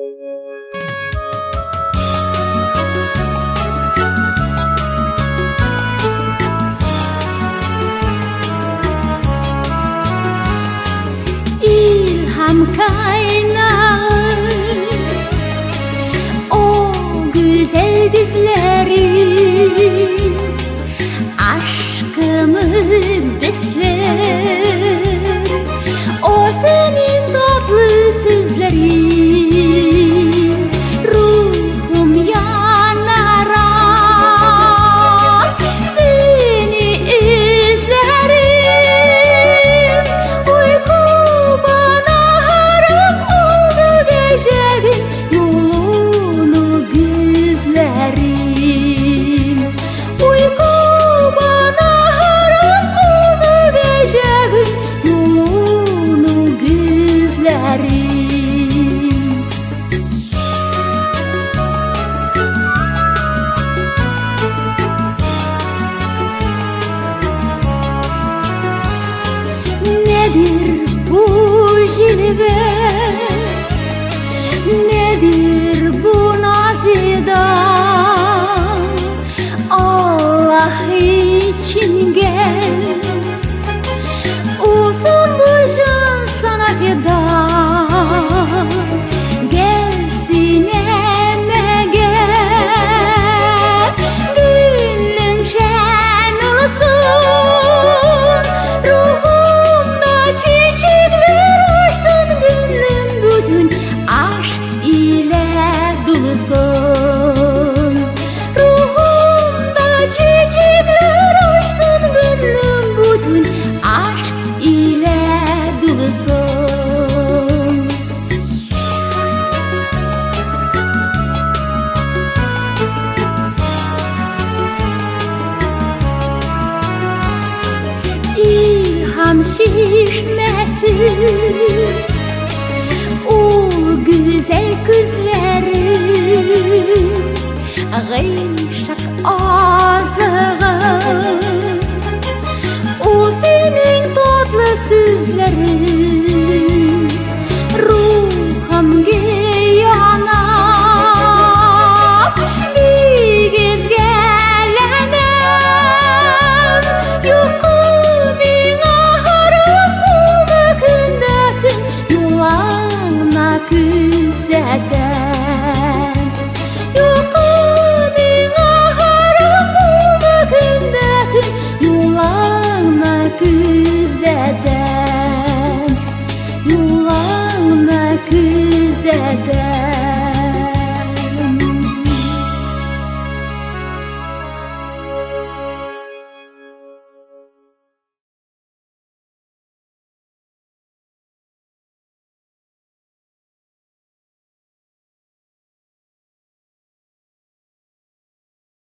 İlham kaynağı o güzel gözlerin, aşkımı besler o senin tatlı sözlerin. Ruhum yanarak seni izlerim. Uyku bana haram oldu gecenin, yolunu gözlerim. Uyku bana haram oldu gecenin, yolunu gözlerim. Nedir bu cilve, nedir bu nazidan? Allah için gel, uzun boyun sana feda. Gel sineme gel, gönlüm şen olsun. Ruhumda çiçekler açsın, gönlüm bütün aşk ile dolusun. Ruhumda çiçekler açsın, gönlüm bütün aşk ile dolusun. İlham şişmesin o güzel gözlerin, gıyşak ağzığı o senin tatlı sözlerin. Ruhum yanar bir kez gelenem. Yukarıma haram oldu gündekün, yolana küseden. Yukarıma haram oldu gündekün, yolana küseden. Yolana küseden.